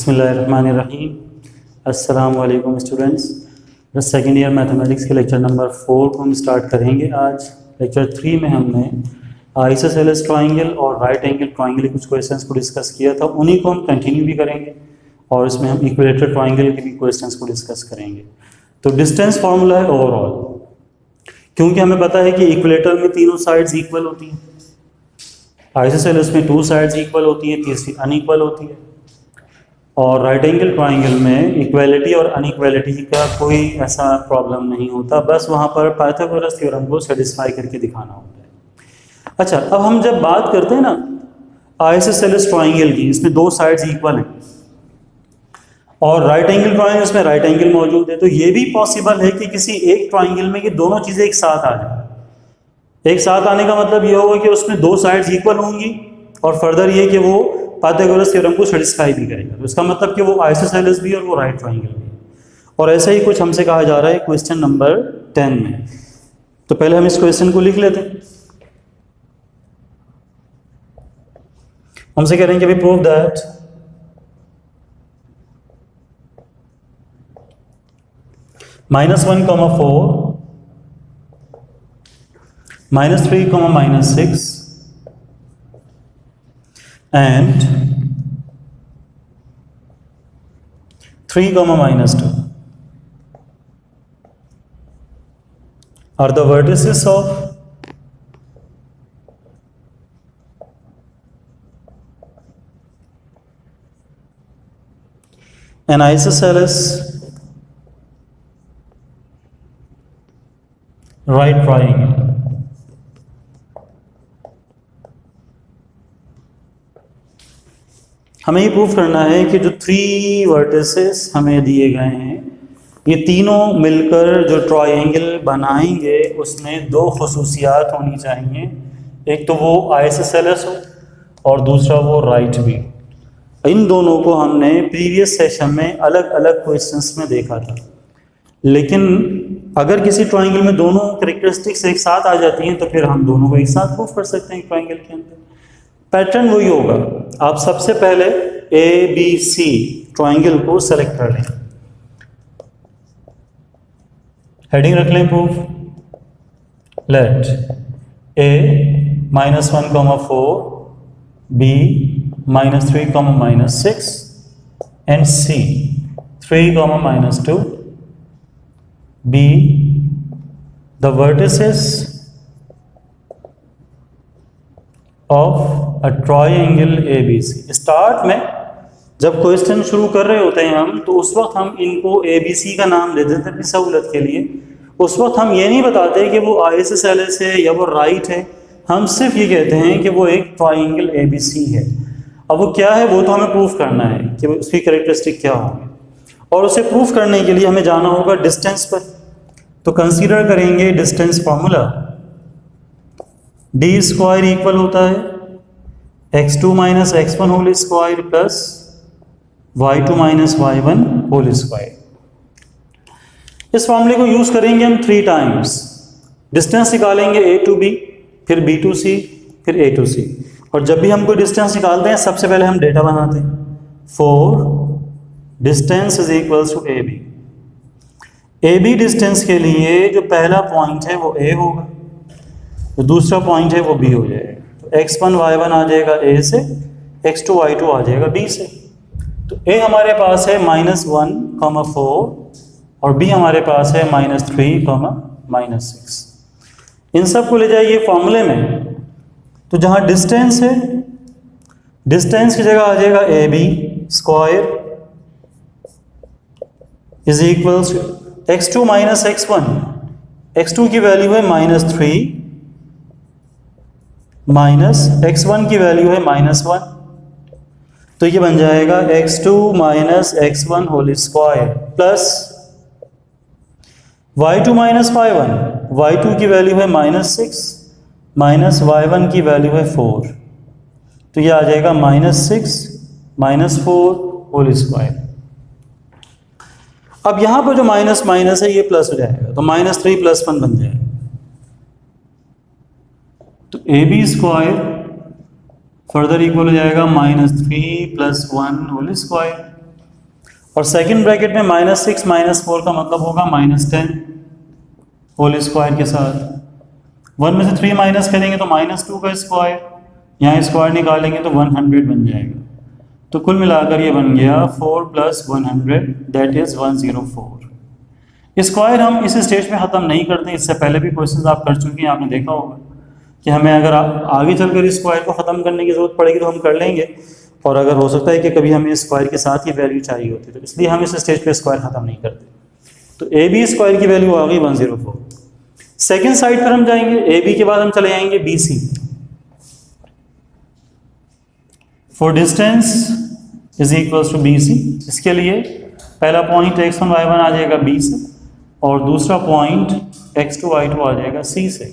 बिस्मिल्लाहिर्रहमानिर्रहीम। अस्सलाम वालेकुम स्टूडेंट्स। बस सेकेंड ईयर मैथमेटिक्स के लेक्चर नंबर 4 को हम स्टार्ट करेंगे। आज लेक्चर 3 में हमने आइसोसेलेस ट्राइंगल और राइट एंगल ट्राइंगल के कुछ क्वेश्चंस को डिस्कस किया था, उन्हीं को हम कंटिन्यू भी करेंगे और इसमें हम इक्विलेटरल ट्राइंगल के भी क्वेश्चंस को डिस्कस करेंगे। तो डिस्टेंस फार्मूला है ओवरऑल, क्योंकि हमें पता है कि इक्विलेटर में तीनों साइड्स इक्वल होती हैं, आइसोसेलेस में 2 साइड्स इक्वल होती हैं, तीसरी अनइक्वल होती है, और राइट एंगल ट्राइंगल में इक्वालिटी और अनइक्वालिटी का कोई ऐसा प्रॉब्लम नहीं होता, बस वहाँ पर पाइथागोरस थ्योरम को सेटिस्फाई करके दिखाना होता है। अच्छा, अब हम जब बात करते हैं ना आइसोसेलेस ट्राइंगल की, इसमें 2 साइड्स इक्वल हैं और राइट एंगल ट्राइंगल इसमें राइट एंगल मौजूद है, तो ये भी पॉसिबल है कि किसी एक ट्राइंगल में ये दोनों चीज़ें एक साथ आ जाए। एक साथ आने का मतलब ये होगा कि उसमें 2 साइड्स इक्वल होंगी और फर्दर ये कि वो पाइथागोरस थ्योरम को सेटिस्फाई भी करेगा। तो इसका मतलब कि वो आइसोसेलेस भी और वो राइट ट्राइंगल भी। और ऐसा ही कुछ हमसे कहा जा रहा है क्वेश्चन नंबर 10 में। तो पहले हम इस क्वेश्चन को लिख लेते हैं। हमसे कह रहे हैं कि अभी prove that -1, -4, -3, -6 and 3, -2 are the vertices of an isosceles right triangle. हमें ये प्रूफ करना है कि जो 3 वर्टिसेस हमें दिए गए हैं, ये तीनों मिलकर जो ट्रायंगल बनाएंगे उसमें 2 खसूसियात होनी चाहिए। एक तो वो आइसोसेलेस हो और दूसरा वो राइट भी। इन दोनों को हमने प्रीवियस सेशन में अलग अलग क्वेश्चंस में देखा था, लेकिन अगर किसी ट्रायंगल में दोनों कैरेक्टरिस्टिक्स एक साथ आ जाती हैं तो फिर हम दोनों को एक साथ प्रूफ कर सकते हैं ट्रायंगल के अंदर। पैटर्न वही होगा। आप सबसे पहले ABC ट्रायंगल को सेलेक्ट कर लें, हेडिंग रख लें proof. Let A -1, -4, B -3, -6 and C 3, -2 be the vertices of a triangle ABC। Start में जब क्वेश्चन शुरू कर रहे होते हैं हम, तो उस वक्त हम इनको ABC का नाम दे देते हैं सहूलत के लिए। उस वक्त हम ये नहीं बताते कि वो आइसोसेलेस है या वो राइट है, हम सिर्फ ये कहते हैं कि वो एक ट्रायंगल ABC है। अब वो क्या है वो तो हमें प्रूफ करना है कि उसकी कैरेक्टरिस्टिक क्या होगी, और उसे प्रूफ करने के लिए हमें जाना होगा डिस्टेंस पर। तो कंसीडर करेंगे distance formula. D square equal होता है x2 - x1 whole square plus y2 - y1 whole square. इस फॉर्मूले को यूज करेंगे हम 3 टाइम्स। डिस्टेंस निकालेंगे A to B, फिर B to C, फिर A to C। और जब भी हम कोई डिस्टेंस निकालते हैं सबसे पहले हम डेटा बनाते हैं। 4 distance is equals to AB। AB डिस्टेंस के लिए जो पहला पॉइंट है वो A होगा, तो दूसरा पॉइंट है वो B हो जाएगा। तो x1 y1 आ जाएगा A से, x2 y2 आ जाएगा B से। तो A हमारे पास है -1, -4 और B हमारे पास है -3, -6। इन सब को ले जाइए फॉर्मूले में, तो जहाँ डिस्टेंस है, डिस्टेंस की जगह आ जाएगा AB square is equals x2 - x1। x2 की वैल्यू है -3 माइनस x1 की वैल्यू है -1, तो ये बन जाएगा x2 - x1 whole square plus y2 - y1। y2 की वैल्यू है -6 माइनस y1 की वैल्यू है 4, तो ये आ जाएगा -6 - 4 होल स्क्वायर। अब यहां पर जो माइनस माइनस है ये प्लस हो जाएगा, तो -3 + 1 बन जाएगा। तो AB स्क्वायर फर्दर इक्वल हो जाएगा -3 + 1 होल स्क्वायर। और सेकंड ब्रैकेट में -6 -4 का मतलब होगा -10 होल स्क्वायर के साथ। 1 में से 3 माइनस करेंगे तो -2 का स्क्वायर, यहाँ स्क्वायर निकालेंगे तो 100 बन जाएगा। तो कुल मिलाकर ये बन गया 4 + 100 दैट इज़ 104। स्क्वायर हम इस स्टेज में ख़त्म नहीं करते, इससे पहले भी क्वेश्चंस आप कर चुके हैं, आपने देखा होगा कि हमें अगर आगे चलकर स्क्वायर को ख़त्म करने की ज़रूरत पड़ेगी तो हम कर लेंगे, और अगर हो सकता है कि कभी हमें स्क्वायर के साथ ही वैल्यू चाहिए होती है, तो इसलिए हम इस स्टेज पे स्क्वायर ख़त्म नहीं करते। तो ए बी स्क्वायर की वैल्यू आ गई 104। सेकेंड साइड पर हम जाएंगे, ए बी के बाद हम चले जाएंगे B C. For distance is equals to B C, इसके लिए पहला पॉइंट x1 y1 आ जाएगा बी से, और दूसरा पॉइंट x2 y2 आ जाएगा सी से।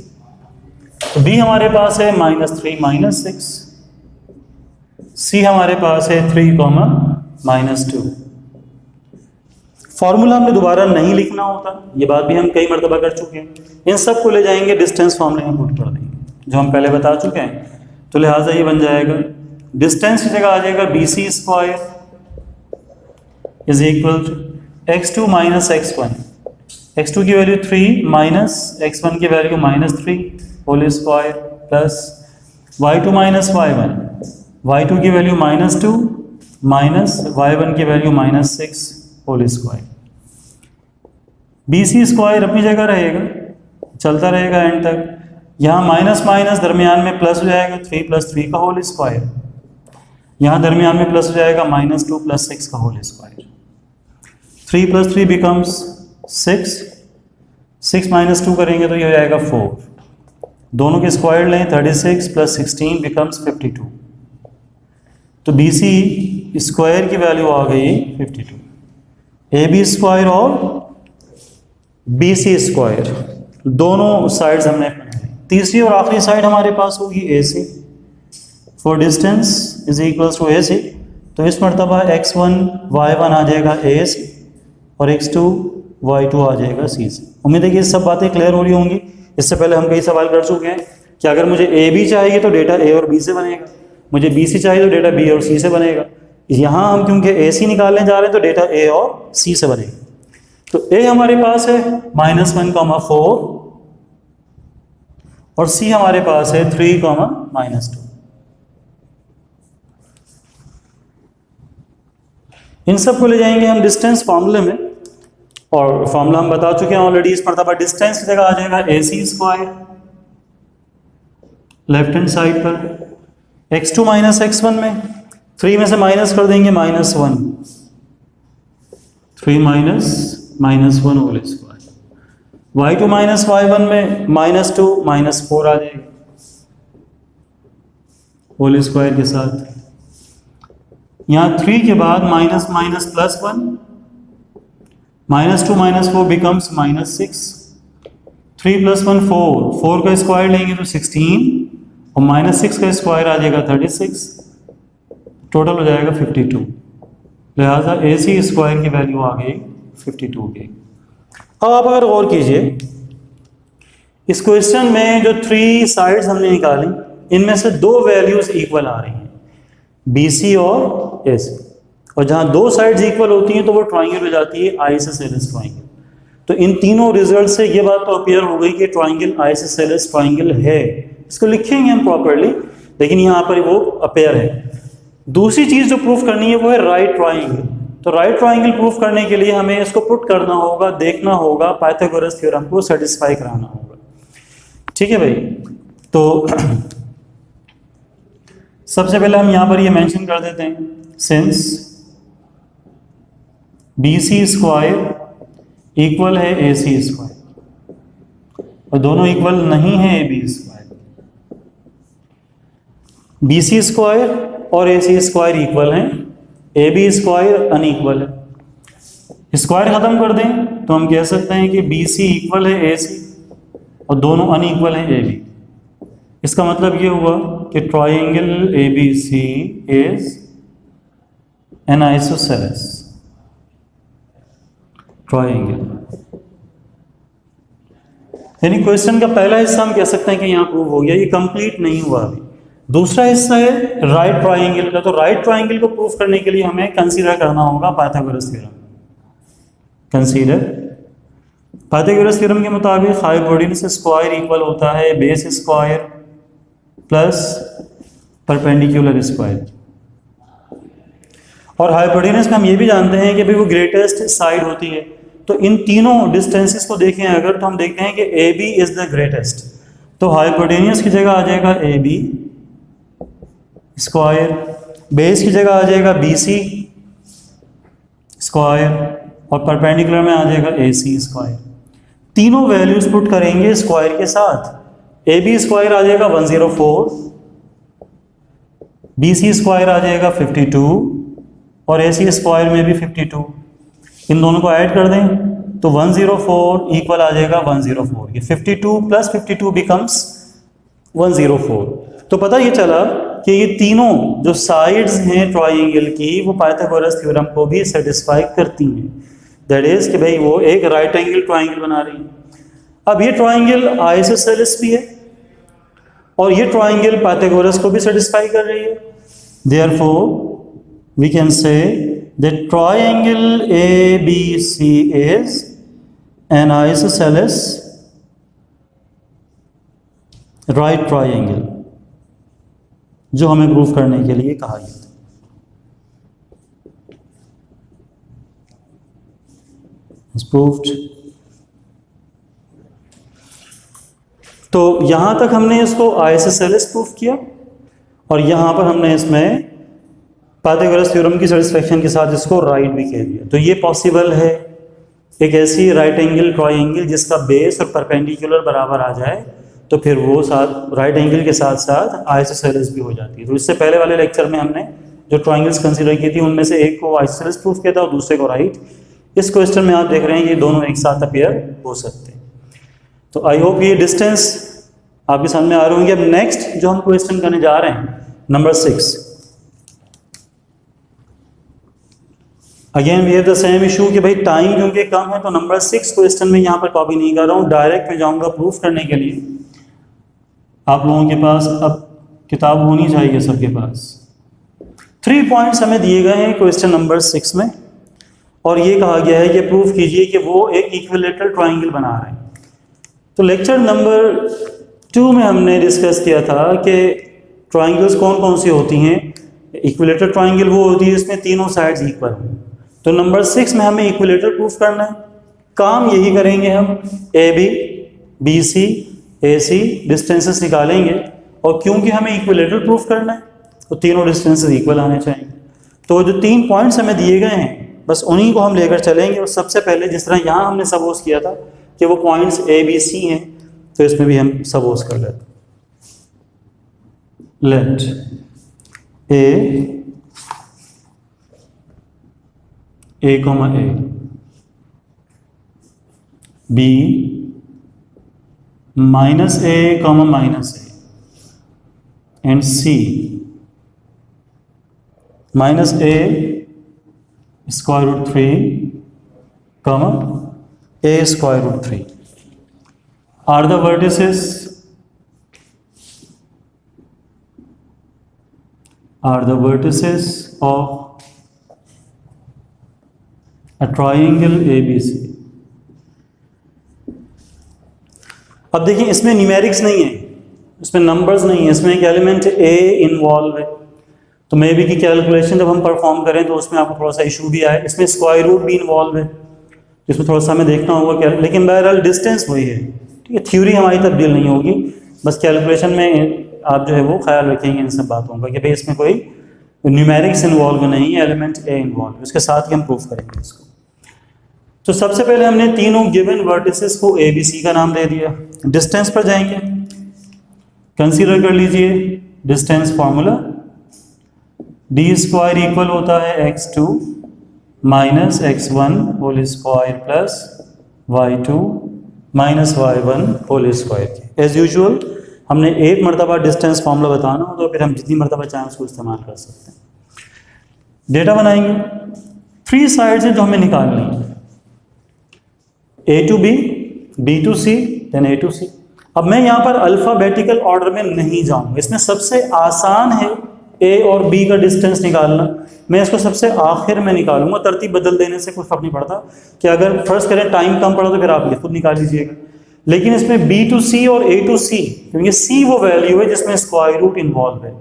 तो b हमारे पास है -3 -6, c हमारे पास है 3, -2। फॉर्मूला हमने दोबारा नहीं लिखना होता, ये बात भी हम कई मरतबा कर चुके हैं। इन सब को ले जाएंगे डिस्टेंस फॉर्मूले में पुट कर देंगे जो हम पहले बता चुके हैं। तो लिहाजा ये बन जाएगा डिस्टेंस की जगह आ जाएगा BC square is equal to x2 - x1। x2 की वैल्यू 3 माइनस x1 की value -3 whole square plus y2 - y1, y2 की वैल्यू -2 माइनस y1 की value -6 whole square. BC square अपनी जगह रहेगा, चलता रहेगा एंड तक। यहाँ माइनस माइनस दरमियान में प्लस हो जाएगा 3 + 3 का होल स्क्वायर, यहाँ दरमियान में प्लस हो जाएगा -2 + 6 का होल स्क्वायर। 3 + 3 बिकम्स 6, 6 - 2 करेंगे तो ये हो जाएगा 4। दोनों के स्क्वायर लें, 36 + 16 बिकम्स 52। तो BC स्क्वायर की वैल्यू आ गई 52। AB स्क्वायर और BC स्क्वायर दोनों साइड्स हमने बनाई। तीसरी और आखिरी साइड हमारे पास होगी AC। For distance is equals to AC, तो इस मरतबा x1 y1 आ जाएगा A से और x2 y2 आ जाएगा C से। उम्मीद है कि ये सब बातें क्लियर हो रही होंगी। इससे पहले हम कई सवाल कर चुके हैं कि अगर मुझे AB चाहिए तो डेटा A और B से बनेगा, मुझे BC चाहिए तो डेटा B और C से बनेगा। यहाँ हम क्योंकि AC निकालने जा रहे हैं तो डेटा A और C से बनेगा। तो A हमारे पास है -1, 4 और C हमारे पास है 3, -2। इन सब को ले जाएंगे हम डिस्टेंस फार्मूले में, और फार्मूला हम बता चुके हैं ऑलरेडी। इस मरतबा डिस्टेंस की जगह आ जाएगा AC square left hand side पर, x2 - x1 में 3 में से माइनस कर देंगे -1, 3 - -1 होल स्क्वायर। y2 - y1 में -2 -4 आ जाएगा होल स्क्वायर के साथ। यहाँ 3 के बाद माइनस माइनस +1, -2 - 4 बिकम्स -6, 3 + 1 4, 4 का स्क्वायर लेंगे तो 16 और -6 का स्क्वायर आ जाएगा 36, टोटल हो जाएगा 52। लिहाजा AC स्क्वायर की वैल्यू आ गई 52 की। अब आप अगर गौर कीजिए, इस क्वेश्चन में जो 3 साइड्स हमने निकाली, इनमें से 2 वैल्यूज इक्वल आ रही हैं, BC और AC। और जहाँ 2 साइड्स इक्वल होती हैं तो वो ट्राइंगल हो जाती है आइसोसेलेस ट्राइंगल। तो इन तीनों रिजल्ट से ये बात तो अपीयर हो गई कि ट्राइंगल आइसोसेलेस ट्राइंगल है। इसको लिखेंगे हम प्रॉपर्ली, लेकिन यहाँ पर वो अपीयर है। दूसरी चीज़ जो प्रूफ करनी है वो है राइट ट्राइंगल। तो राइट ट्राइंगल प्रूफ करने के लिए हमें इसको पुट करना होगा, देखना होगा, पाइथागोरस थ्योरम को सेटिस्फाई कराना होगा। ठीक है भाई। तो सबसे पहले हम यहाँ पर ये मेंशन कर देते हैं, सिंस BC स्क्वायर इक्वल है AC स्क्वायर और दोनों इक्वल नहीं है AB स्क्वायर। BC स्क्वायर और AC स्क्वायर इक्वल हैं, AB स्क्वायर अनइक्वल है। स्क्वायर खत्म कर दें तो हम कह सकते हैं कि BC इक्वल है AC और दोनों अनइक्वल हैं AB। इसका मतलब ये हुआ कि triangle ABC is an isosceles triangle. यानी क्वेश्चन का पहला हिस्सा हम कह सकते हैं कि यहाँ प्रूव हो गया। ये कंप्लीट नहीं हुआ अभी, दूसरा हिस्सा है राइट ट्राइंगल का। तो राइट ट्राइंगल को प्रूफ करने के लिए हमें कंसीडर करना होगा Pythagoras theorem. Consider Pythagoras theorem के मुताबिक हाइपोटेन्यूज स्क्वायर इक्वल होता है base square plus perpendicular square. और हाइपोटेन्यूज में हम ये भी जानते हैं कि भाई वो ग्रेटेस्ट साइड होती है। तो इन तीनों डिस्टेंसेस को देखें अगर, तो हम देखते हैं कि A B is the greatest. तो हाइपोटेन्यूज की जगह आ जाएगा ए बी स्क्वायर, बेस की जगह आ जाएगा बी सी स्क्वायर और परपेंडिकुलर में आ जाएगा ए सी स्क्वायर। तीनों वैल्यूज पुट करेंगे स्क्वायर के साथ। ए बी स्क्वायर आ जाएगा 104, बी सी स्क्वायर आ जाएगा 52 और ए सी स्क्वायर में भी 52। इन दोनों को ऐड कर दें तो 104 इक्वल आ जाएगा 104। ये 52 प्लस 52 बिकम्स 104। तो पता ये चला कि ये तीनों जो साइड्स हैं ट्राइंगल की वो पाइथागोरस थ्योरम को भी सेटिस्फाई करती हैं। दैट इज कि भाई वो एक राइट एंगल ट्राइंगल बना रही है। अब ये ट्राइंगल आइसोसेलेस भी है और ये ट्राइंगल पाइथागोरस को भी सेटिस्फाई कर रही है। Therefore we can say that triangle ABC is an isosceles right triangle, जो हमें प्रूफ करने के लिए कहा गया था। It's proved। तो यहां तक हमने इसको आइसोसेलेस प्रूफ किया और यहां पर हमने इसमें पाइथागोरस थ्योरम की सेटिस्फैक्शन के साथ इसको राइट भी कह दिया। तो ये पॉसिबल है एक ऐसी राइट एंगल ट्राइंगल जिसका बेस और परपेंडिकुलर बराबर आ जाए, तो फिर वो साथ राइट एंगल के साथ साथ आइसोसेलेस भी हो जाती है। तो इससे पहले वाले लेक्चर में हमने जो ट्राइंगल्स कंसीडर की थी उनमें से एक को आइसोसेलेस प्रूफ किया था और दूसरे को राइट। इस क्वेश्चन में आप देख रहे हैं ये दोनों एक साथ अपीयर हो सकते हैं। तो आई होप ये डिस्टेंस आपके सामने आ रहे होंगे। अब नेक्स्ट जो हम क्वेश्चन करने जा रहे हैं number 6। Again we have the same issue कि भाई टाइम क्योंकि कम है तो नंबर 6 क्वेश्चन में यहाँ पर कॉपी नहीं कर रहा हूँ, डायरेक्ट में जाऊँगा प्रूफ करने के लिए। आप लोगों के पास अब किताब होनी चाहिए सबके पास। 3 पॉइंट्स हमें दिए गए हैं क्वेश्चन नंबर 6 में और ये कहा गया है कि प्रूफ कीजिए कि वो एक इक्विलेटरल ट्राइंगल बना रहे हैं। तो लेक्चर नंबर 2 में हमने डिस्कस किया था कि ट्राइंगल्स कौन कौन सी होती हैं। इक्विलेटरल ट्राइंगल वो होती है जिसमें तीनों साइड्स इक्वल हों। तो नंबर 6 में हमें इक्विलेटरल प्रूफ करना है। काम यही करेंगे हम, A B B C A C distances निकालेंगे और क्योंकि हमें इक्विलेटरल प्रूफ करना है तो तीनों डिस्टेंसेस इक्वल आने चाहिए। तो जो 3 पॉइंट्स हमें दिए गए हैं बस उन्हीं को हम लेकर चलेंगे। और सबसे पहले जिस तरह यहाँ हमने सपोज किया था कि वो पॉइंट्स ए बी सी हैं, तो इसमें भी हम सपोज कर लेते हैं। Let A, B, minus A, minus A, and C, minus A square root 3, A square root 3 are the vertices of a triangle ABC। अब देखिए इसमें न्यूमेरिक्स नहीं है, इसमें नंबर्स नहीं है, इसमें एक एलिमेंट A इन्वॉल्व है। तो मे बी की कैलकुलेशन जब हम परफॉर्म करें तो उसमें आपको थोड़ा सा इशू भी आए। इसमें स्क्वायर रूट भी इन्वॉल्व है, इसमें थोड़ा सा हमें देखना होगा क्या। लेकिन बहरहाल डिस्टेंस वही है, ठीक है। थ्योरी हमारी तब्दील नहीं होगी, बस कैलकुलेशन में आप जो है वो ख्याल रखेंगे इन सब बातों का कि भाई इसमें कोई न्यूमेरिक्स इन्वॉल्व नहीं है, एलिमेंट A इन्वॉल्व। उसके साथ ही हम प्रूफ करेंगे इसको। तो सबसे पहले हमने तीनों गिवन वर्टिसेस को ए बी सी का नाम दे दिया। डिस्टेंस पर जाएंगे, कंसीडर कर लीजिए distance formula. D square equal होता है x2 minus x1 whole square plus y2 minus y1 whole square. As usual हमने एक मरतबा डिस्टेंस फॉर्मूला बताना हो तो फिर हम जितनी मरतबा चाहें उसको इस्तेमाल कर सकते हैं। डेटा बनाएंगे, 3 साइड्स हैं जो हमें निकालनी है, A to B, B to C, then A to C। अब मैं यहाँ पर अल्फाबेटिकल ऑर्डर में नहीं जाऊंगा, इसमें सबसे आसान है ए और बी का डिस्टेंस निकालना, मैं इसको सबसे आखिर में निकालूंगा। तरतीब बदल देने से कोई फर्क नहीं पड़ता कि अगर फर्स्ट करें टाइम कम पड़ा तो फिर आप ये खुद निकाल लीजिएगा। लेकिन इसमें बी टू सी और ए टू सी, क्योंकि सी वो वैल्यू है जिसमें स्क्वायर रूट इन्वॉल्व है,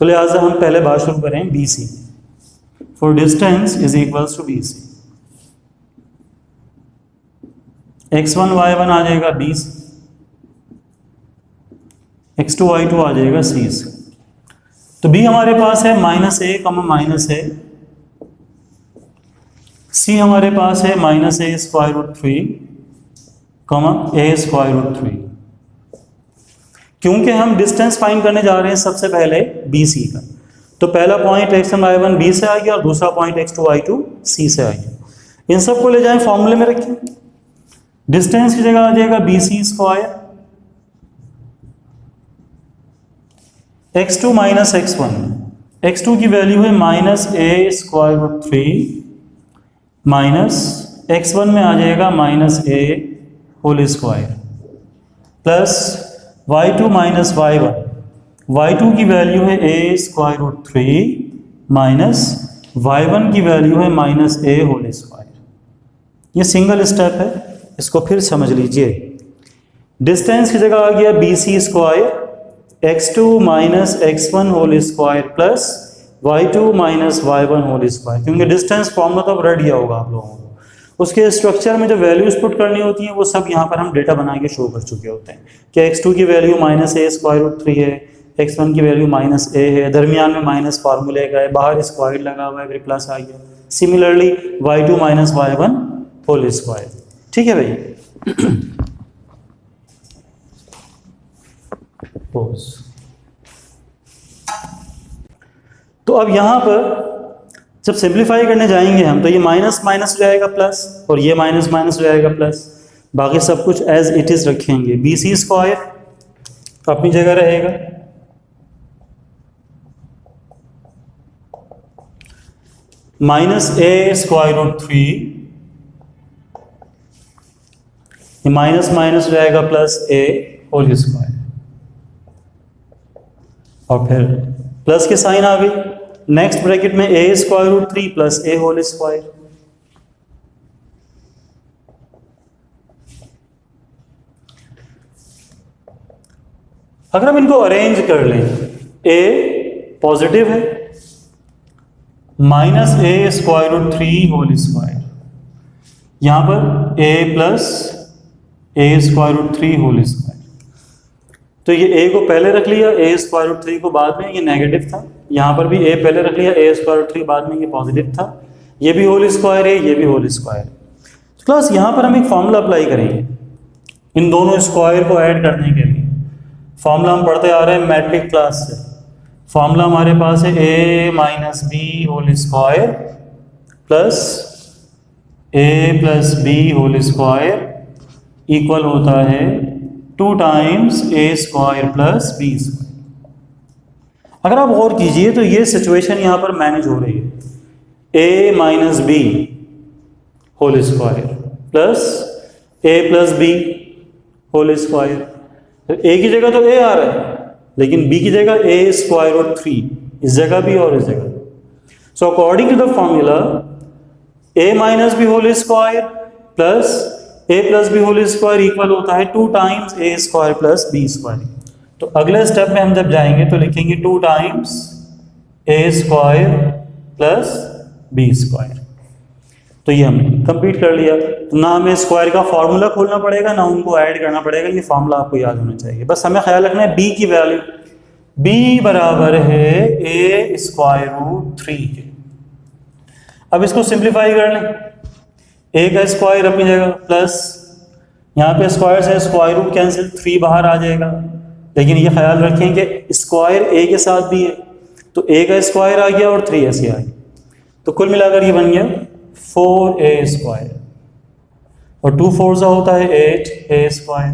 तो लिहाजा हम पहले बात शुरू करें B C. For distance is equals to B C, x1 y1 आ जाएगा बी से, x2 y2 आ जाएगा सी से। तो b हमारे पास है माइनस ए कमा माइनस ए, सी हमारे पास है माइनस ए स्क्वायर रूट 3 कमा ए स्क्वायर रूट 3। क्योंकि हम डिस्टेंस फाइंड करने जा रहे हैं सबसे पहले बी सी का, तो पहला पॉइंट x1 y1 बी से आ गया और दूसरा पॉइंट x2 y2 सी से आ गया। इन सबको ले जाएं फॉर्मूले में रखें, डिस्टेंस की जगह आ जाएगा B C square x2 minus x1, x2 की वैल्यू है minus A square root 3 minus x1 में आ जाएगा minus A whole square plus y2 minus y1, y2 की वैल्यू है ए स्क्वायर रूट 3 माइनस y1 की वैल्यू है माइनस ए होल स्क्वायर। ये सिंगल स्टेप है, इसको फिर समझ लीजिए। डिस्टेंस की जगह आ गया B C square x2 minus x1 whole square plus y2 minus y1 whole square, क्योंकि डिस्टेंस फॉर्मूला तो अब रेड दिया होगा आप लोगों को। उसके स्ट्रक्चर में जो वैल्यूज पुट करनी होती हैं वो सब यहाँ पर हम डेटा बना के शो कर चुके होते हैं कि x2 की value minus A square root 3 है, x1 की वैल्यू माइनस ए है, दरमियान में माइनस फार्मूले का है, बाहर स्क्वायर लगा हुआ है, फिर प्लस आ गया। Similarly y2 minus y1 whole square. ठीक है भाई। तो अब यहां पर जब सिंप्लीफाई करने जाएंगे हम, तो ये माइनस माइनस हो जाएगा प्लस और ये माइनस माइनस हो जाएगा प्लस, बाकी सब कुछ एज इट इज रखेंगे। बी सी स्क्वायर अपनी जगह रहेगा, माइनस ए स्क्वायर रूट 3, ये माइनस माइनस हो जाएगा प्लस ए होल स्क्वायर, और फिर प्लस के साइन आ गई। नेक्स्ट ब्रैकेट में ए स्क्वायर रूट 3 प्लस ए होल स्क्वायर। अगर हम इनको अरेंज कर लें, ए पॉजिटिव है, minus A square root 3 whole square, यहां पर ए प्लस ए स्क्वायर रूट 3 होल स्क्वायर, तो ये a को पहले रख लिया, a स्क्वायर रूट 3 को बाद में, ये नेगेटिव था। यहाँ पर भी a पहले रख लिया, a स्क्वायर रूट 3 बाद में, ये पॉजिटिव था। ये भी होल स्क्वायर है, ये भी होल स्क्वायर। तो क्लास यहाँ पर हम एक फॉर्मूला अप्लाई करेंगे इन दोनों स्क्वायर को ऐड करने के लिए। फॉर्मूला हम पढ़ते आ रहे हैं मैट्रिक क्लास से। फॉर्मूला हमारे पास है a minus B whole square plus a plus B whole square equal होता है 2 times A square plus B square. अगर आप गौर कीजिए तो ये सिचुएशन यहाँ पर मैनेज हो रही है, A minus B whole square plus A plus B whole square. तो ए की जगह तो ए आ रहा है, लेकिन बी की जगह ए स्क्वायर रूट 3, इस जगह भी और इस जगह। So according to the formula A minus B whole square plus A plus B whole square equal होता है 2 times A square plus B square. तो अगले स्टेप में हम जब जाएंगे तो लिखेंगे 2 times A square plus B square. तो ये हमने कंप्लीट कर लिया। तो ना हमें स्क्वायर का फॉर्मूला खोलना पड़ेगा, ना उनको ऐड करना पड़ेगा, ये फॉर्मूला आपको याद होना चाहिए। बस हमें ख्याल रखना है बी की वैल्यू, बी बराबर है ए स्क्वायर रूट 3 के। अब इसको सिंप्लीफाई कर लें, ए का स्क्वायर अपनी जगह प्लस, यहाँ पे स्क्वायर से स्क्वायर रूट कैंसिल, 3 बाहर आ जाएगा। लेकिन ये ख्याल रखें कि स्क्वायर ए के साथ भी है, तो ए का स्क्वायर आ गया और 3 ऐसे आ गया, तो कुल मिलाकर ये बन गया 4a स्क्वायर, और 2 4 होता है 8a स्क्वायर।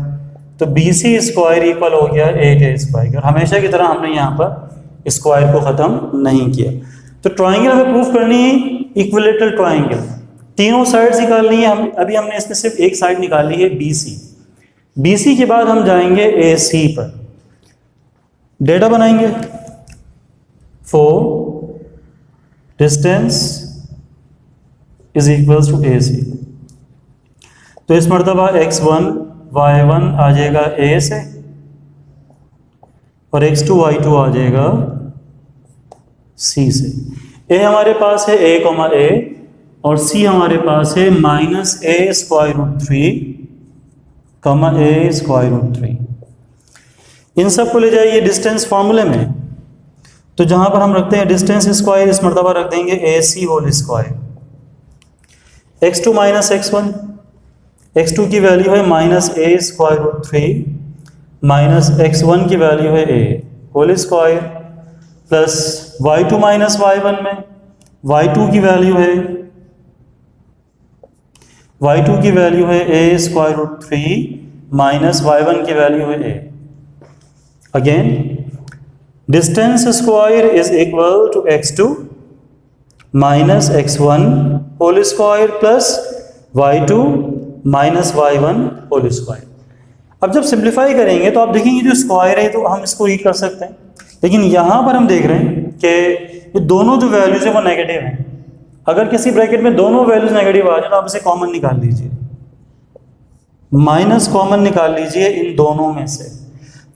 तो बी सी स्क्वायर इक्वल हो गया 8a स्क्वायर। और हमेशा की तरह हमने यहाँ पर स्क्वायर को ख़त्म नहीं किया। तो ट्राइंगल हमें प्रूफ करनी है, इक्विलेटरल ट्राइंगल, तीनों साइड्स निकालनी है। हम अभी हमने इसमें सिर्फ एक साइड निकाली है बी सी, BC के बाद हम जाएंगे AC पर, डेटा बनाएंगे। 4 distance is equals to AC। तो इस मरतबा x1 y1 आ जाएगा A से और x2 y2 आ जाएगा C से। A हमारे पास है a, A और C हमारे पास है -a√3, a√3। इन सब को ले जाइए डिस्टेंस फार्मूले में, तो जहां पर हम रखते हैं डिस्टेंस स्क्वायर, इस मरतबा रख देंगे AC whole square. x2 minus x1, x2 की वैल्यू है -a√3 माइनस x1 की वैल्यू है a whole square, plus y2 minus y1 में y2 की वैल्यू है a√3 माइनस y1 की वैल्यू है a। Again distance square is equal to x2 minus x1 whole square plus y2 minus y1 whole square. अब जब simplify करेंगे तो आप देखेंगे जो स्क्वायर है तो हम इसको रीड कर सकते हैं, लेकिन यहाँ पर हम देख रहे हैं कि ये दोनों जो वैल्यूज है वो नेगेटिव हैं। अगर किसी ब्रैकेट में दोनों वैल्यूज नेगेटिव आ जाए तो आप इसे कॉमन निकाल लीजिए, माइनस कॉमन निकाल लीजिए इन दोनों में से,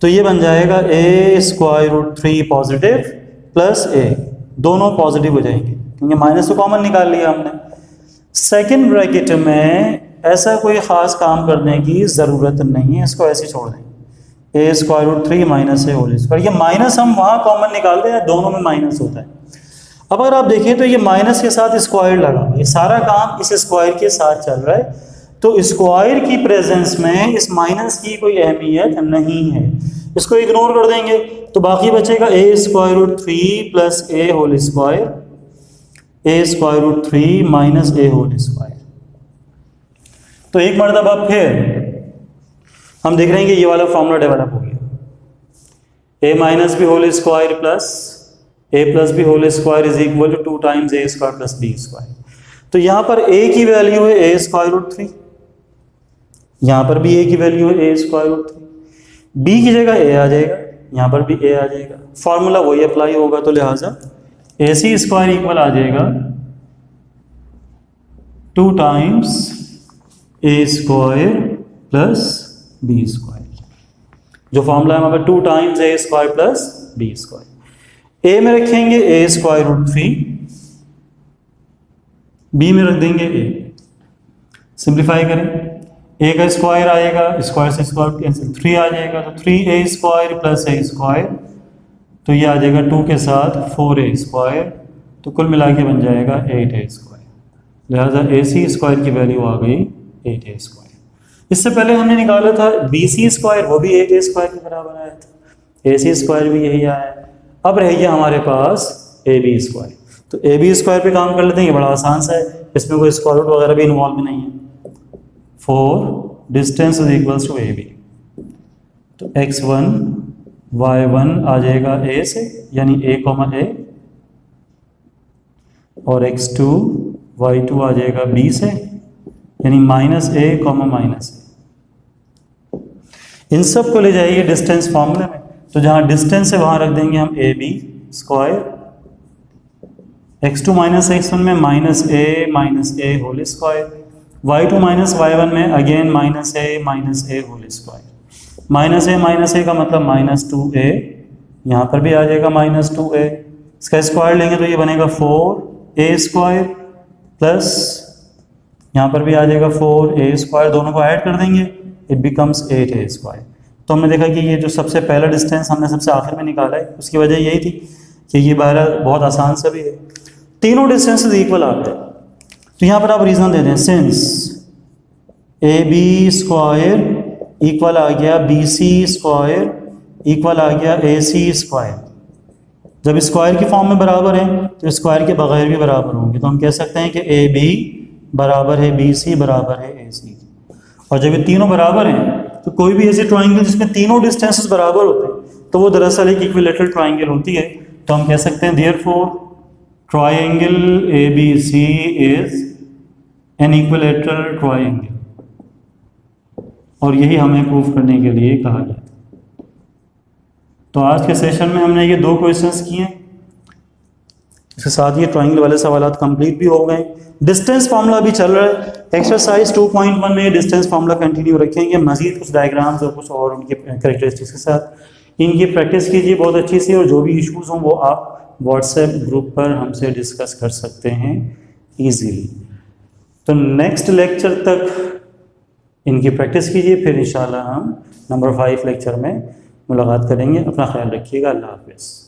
तो ये बन जाएगा a√3 पॉजिटिव प्लस a, दोनों पॉजिटिव हो जाएंगे क्योंकि माइनस तो कॉमन निकाल लिया हमने। सेकेंड ब्रैकेट में ऐसा कोई ख़ास काम करने की ज़रूरत नहीं है, इसको ऐसे छोड़ दें, a√3 minus a whole square. ये माइनस हम वहाँ कॉमन निकालते हैं, दोनों में माइनस होता है। अब अगर आप देखें तो ये माइनस के साथ स्क्वायर लगा, ये सारा काम इस स्क्वायर के साथ चल रहा है, तो स्क्वायर की प्रेजेंस में इस माइनस की कोई अहमियत नहीं है, इसको इग्नोर कर देंगे। तो बाकी बचेगा a√3 plus a whole square, a√3 minus a whole square. तो एक मरतबा फिर हम देख रहे हैं कि ये वाला फॉर्मूला डेवलप हो गया, a minus b whole square plus a plus b whole square is equal to 2 times a square plus b square. तो यहाँ पर a की वैल्यू है a²√3, यहाँ पर भी a की वैल्यू है a²√3, b की जगह a आ जाएगा, यहाँ पर भी a आ जाएगा, फॉर्मूला वही अप्लाई होगा, तो लिहाजा ac² इक्वल आ जाएगा 2 टाइम्स a² प्लस b²। जो फॉर्मूला है वहाँ पर 2 times a² plus b²। a में रखेंगे a²√3, b में रख देंगे a। सिंप्लीफाई करें, a का स्क्वायर आएगा, स्क्वायर से स्क्वायर कैंसिल, 3 आ जाएगा, तो 3a² प्लस a², तो ये आ जाएगा 2 के साथ 4a², तो कुल मिला के बन जाएगा 8a²। लिहाजा ac² की वैल्यू आ गई 8a²। इससे पहले हमने निकाला था bc², वो भी 8a² के बराबर आया था, ac² भी यही आया है। अब रह गया हमारे पास ab², तो ab² पे काम कर लेते हैं, ये बड़ा आसान सा है, इसमें कोई स्क्वायर रूट वगैरह भी इन्वॉल्व नहीं है। 4 distance is equals to ab, तो x1 y1 आ जाएगा a से, यानी a, a, और x2 y2 आ जाएगा b से, यानी -a, -a। इन सब को ले जाइए डिस्टेंस फार्मूले में, तो जहाँ डिस्टेंस है वहाँ रख देंगे हम ab², x2 माइनस x1 में -a whole square, y2 minus y1 में again -a whole square. -a का मतलब -2a, यहाँ पर भी आ जाएगा -2a, इसका स्क्वायर लेंगे तो ये बनेगा 4a² प्लस यहाँ पर भी आ जाएगा 4a², दोनों को ऐड कर देंगे, इट बिकम्स 8a²। तो हमने देखा कि ये जो सबसे पहला डिस्टेंस हमने सबसे आखिर में निकाला है, उसकी वजह यही थी कि ये बहरहाल बहुत आसान सा भी है, तीनों डिस्टेंसेस इक्वल आते हैं। तो यहाँ पर आप रीज़न दे दें, सिंस ab² इक्वल आ गया bc² इक्वल आ गया ac²। जब स्क्वायर की फॉर्म में बराबर है तो स्क्वायर के बगैर भी बराबर होंगे, तो हम कह सकते हैं कि ab बराबर है bc बराबर है ac। और जब ये तीनों बराबर हैं तो कोई भी ऐसे ट्राइंगल जिसमें तीनों डिस्टेंसेस बराबर होते हैं तो वो दरअसल एक इक्विलेटरल ट्राइंगल होती है। तो हम कह सकते हैं therefore triangle ABC is an equilateral triangle. और यही हमें प्रूव करने के लिए कहा गया। तो आज के सेशन में हमने ये 2 क्वेश्चंस किए, इसके साथ ये ट्रायंगल वाले सवाल कंप्लीट भी हो गए। डिस्टेंस फार्मूला भी चल रहा है। एक्सरसाइज 2.1 में डिस्टेंस फार्मूला कंटिन्यू रखेंगे, मजीद कुछ डायग्राम्स और कुछ और उनके कैरेक्टरिस्टिक्स के साथ इनकी प्रैक्टिस कीजिए बहुत अच्छी सी, और जो भी इश्यूज हों वो आप व्हाट्सएप ग्रुप पर हमसे डिस्कस कर सकते हैं ईजीली। तो नेक्स्ट लेक्चर तक इनकी प्रैक्टिस कीजिए, फिर इंशाल्लाह हम नंबर 5 लेक्चर में मुलाकात करेंगे। अपना ख्याल रखिएगा। अल्लाह हाफिज़।